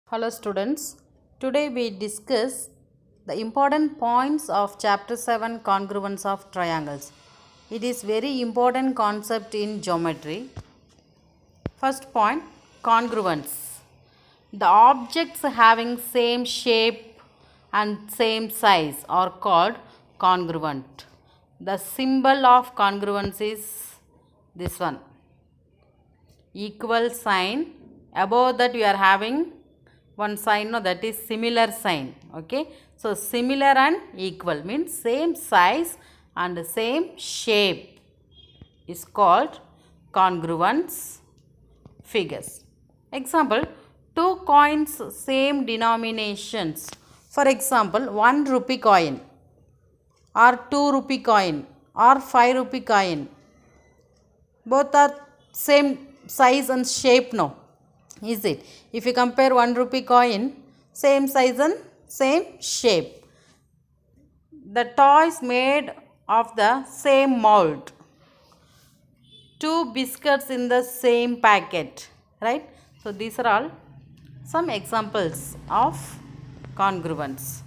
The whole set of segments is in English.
Hello students, today we discuss the important points of chapter 7 congruence of triangles. It is very important concept in geometry. First point, congruence. The objects having same shape and same size are called congruent. The symbol of congruence is this one, equal sign. Above that we are having one sign, no, that is similar sign. Okay, so similar and equal means same size and same shape is called congruence figures. Example, two coins same denominations. For example, 1 rupee coin or 2 rupee coin or 5 rupee coin, both are same size and shape, no, is it? If you compare 1 rupee coin, same size and same shape. The toys made of the same mold. Two biscuits in the same packet, right? So these are all some examples of congruence.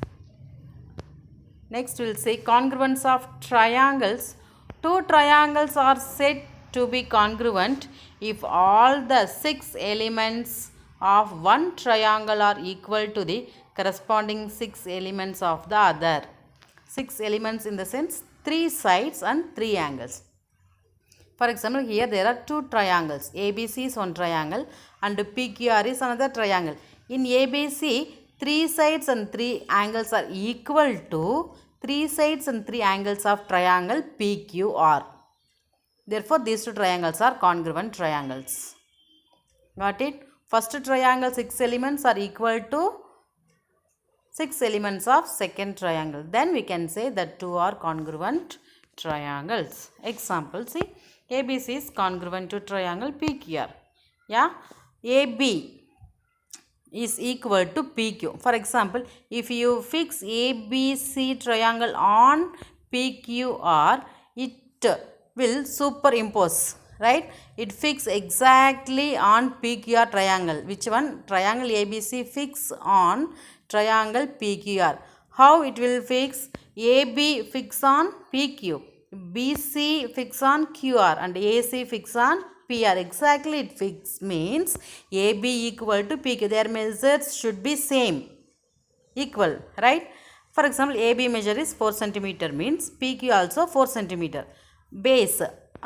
Next we will say congruence of triangles. Two triangles are said to be congruent if all the 6 elements of one triangle are equal to the corresponding 6 elements of the other. 6 elements in the sense 3 sides and 3 angles. For example, here there are two triangles. ABC is one triangle and PQR is another triangle. In ABC, 3 sides and 3 angles are equal to 3 sides and 3 angles of triangle PQR. Therefore, these two triangles are congruent triangles. Got it? First triangle 6 elements are equal to 6 elements of second triangle. Then we can say that two are congruent triangles. Example, see, ABC is congruent to triangle PQR. Yeah, AB is equal to PQ. For example, if you fix ABC triangle on PQR, it will superimpose, right? It fix exactly on PQR triangle. Which one? Triangle ABC fix on triangle PQR. How it will fix? AB fix on PQ, BC fix on QR and AC fix on PR. Exactly it fix means AB equal to PQ. Their measures should be same, equal, right? For example, AB measure is 4 cm means PQ also 4 cm. Base,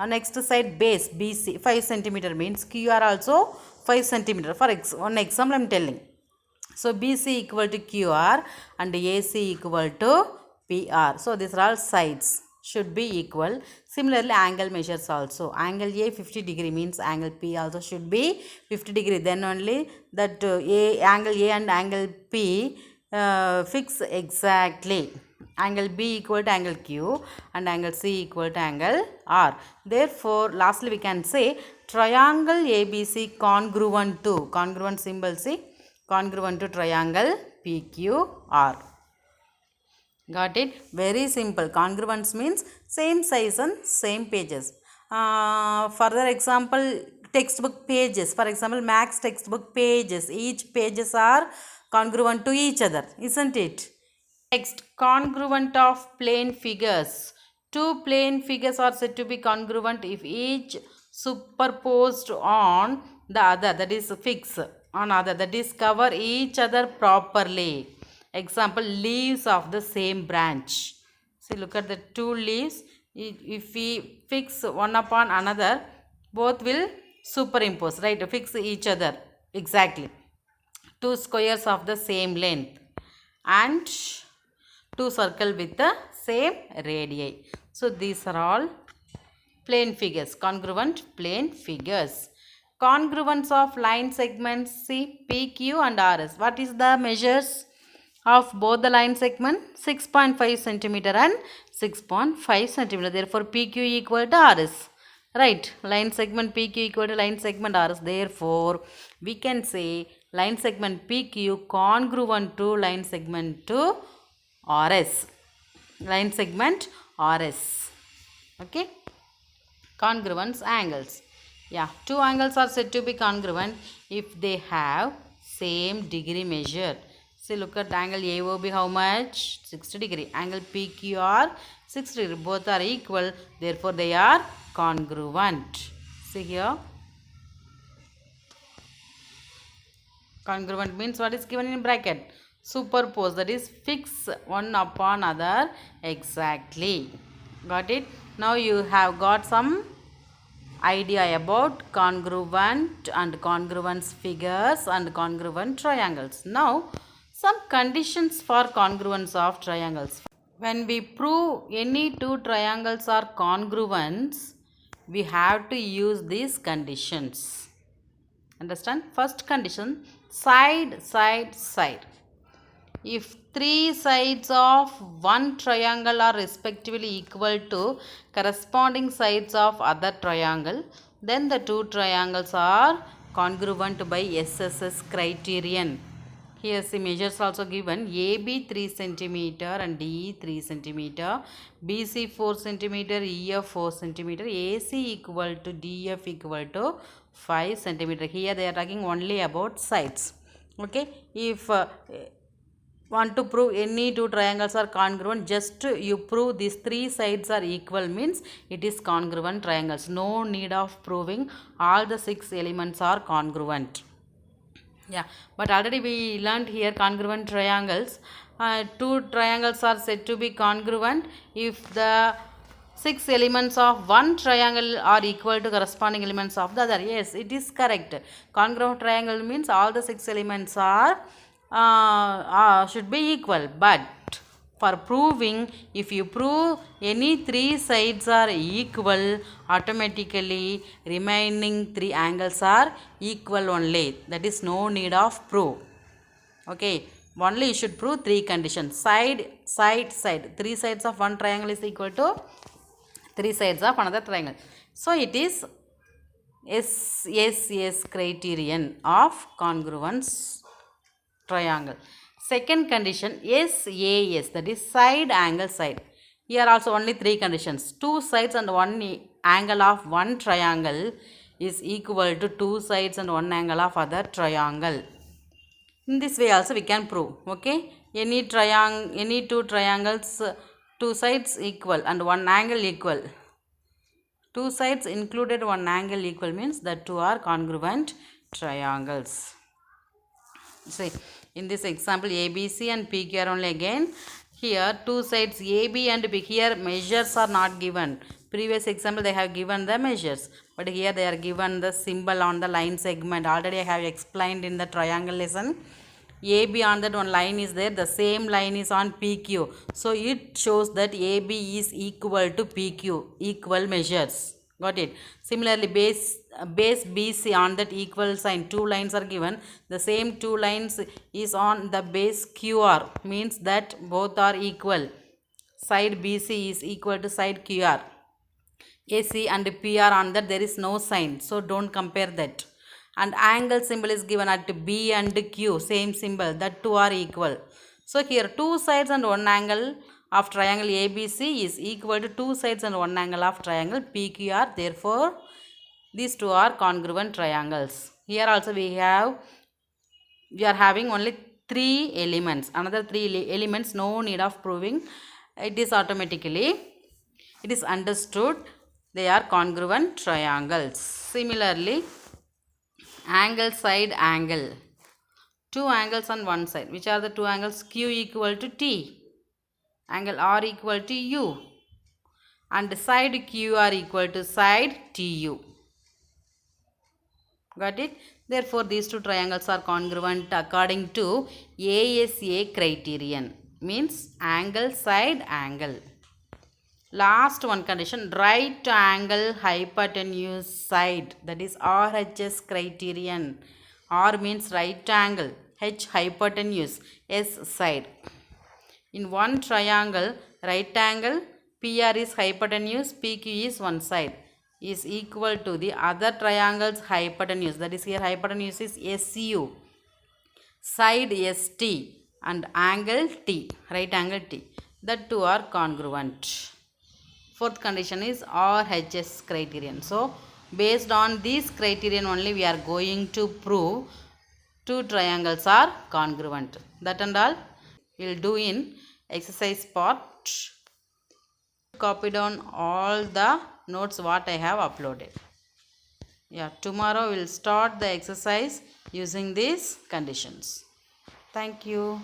next side base BC 5 cm means QR also 5 cm. For one example I am telling. So BC equal to QR and AC equal to PR. So these are all sides should be equal. Similarly, angle measures also. Angle A 50 degree means angle P also should be 50 degree. Then only that angle A and angle P fix exactly. Angle B equal to angle Q and angle C equal to angle R. Therefore, lastly we can say triangle ABC congruent to, congruent symbol, see, congruent to triangle PQR. Got it? Very simple. Congruence means same size and same pages. Further example, textbook pages. For example, max textbook pages. Each pages are congruent to each other, isn't it? Next, congruent of plane figures. Two plane figures are said to be congruent if each superposed on the other, that is fix on other, that is cover each other properly. Example, leaves of the same branch. See, look at the two leaves. If we fix one upon another, both will superimpose, right? Fix each other exactly. Two squares of the same length and two circle with the same radii. So these are all plane figures, congruent plane figures. Congruence of line segments, see, PQ and RS. What is the measures of both the line segment? 6.5 centimeter and 6.5 centimeter. Therefore, PQ equal to RS. Right, line segment PQ equal to line segment RS. Therefore, we can say line segment PQ congruent to line segment to RS. Line segment RS. Okay. Congruence angles. Yeah, two angles are said to be congruent if they have same degree measure. See, look at angle AOB, how much? 60 degree. Angle PQR 60 degree. Both are equal, therefore they are congruent. See here. Congruent means what is given in bracket? Superpose, that is fix one upon other exactly. Got it? Now you have got some idea about congruent and congruence figures and congruent triangles. Now some conditions for congruence of triangles. When we prove any two triangles are congruent, we have to use these conditions. Understand? First condition, side, side, side. If three sides of one triangle are respectively equal to corresponding sides of other triangle, then the two triangles are congruent by SSS criterion. Here the measures also given: AB 3 cm and DE 3 cm, BC 4 cm, EF 4 cm, AC equal to DF equal to 5 cm. Here they are talking only about sides. Okay, if want to prove any two triangles are congruent, just you prove these three sides are equal means it is congruent triangles. No need of proving all the 6 elements are congruent. Yeah, but already we learned here congruent triangles. Two triangles are said to be congruent if the 6 elements of one triangle are equal to corresponding elements of the other. Yes, it is correct. Congruent triangle means all the 6 elements are should be equal. But for proving, if you prove any 3 sides are equal, automatically remaining 3 angles are equal only. That is no need of proof. Okay, only you should prove 3 conditions: side, side, side. 3 sides of one triangle is equal to 3 sides of another triangle. So it is SSS criterion of congruence triangle. Second condition, SAS, that is side, angle, side. Here also only 3 conditions: 2 sides and 1 angle of one triangle is equal to 2 sides and 1 angle of other triangle. In this way also we can prove. Okay, any two triangles, 2 sides equal and 1 angle equal. 2 sides included 1 angle equal means that 2 are congruent triangles. See, in this example ABC and PQ are only again. Here 2 sides AB and B. Here measures are not given. Previous example they have given the measures, but here they are given the symbol on the line segment. Already I have explained in the triangle lesson. AB on that one line is there, the same line is on PQ. So it shows that AB is equal to PQ, equal measures. Got it? Similarly, base BC on that equal sign, 2 lines are given. The same 2 lines is on the base QR, means that both are equal. Side BC is equal to side QR. AC and PR on that there is no sign, so don't compare that. And angle symbol is given at B and Q, same symbol, that 2 are equal. So here 2 sides and 1 angle of triangle ABC is equal to 2 sides and 1 angle of triangle PQR. Therefore, these 2 are congruent triangles. Here also we are having only 3 elements. Another 3 elements, no need of proving. It is automatically, it is understood they are congruent triangles. Similarly, angle, side, angle. 2 angles on one side. Which are the 2 angles? Q equal to T. Angle R equal to U. And side QR equal to side TU. Got it? Therefore, these 2 triangles are congruent according to ASA criterion. Means angle, side, angle. Last one condition, right angle hypotenuse side. That is RHS criterion. R means right angle, H hypotenuse, S side. In one triangle, right angle, PR is hypotenuse, PQ is one side, is equal to the other triangle's hypotenuse. That is here hypotenuse is SU, side ST and angle T, right angle T. That 2 are congruent. Fourth condition is RHS criterion. So, based on this criterion only we are going to prove two triangles are congruent. That and all we'll do in exercise part. Copy down all the notes what I have uploaded. Yeah, tomorrow we'll start the exercise using these conditions. Thank you.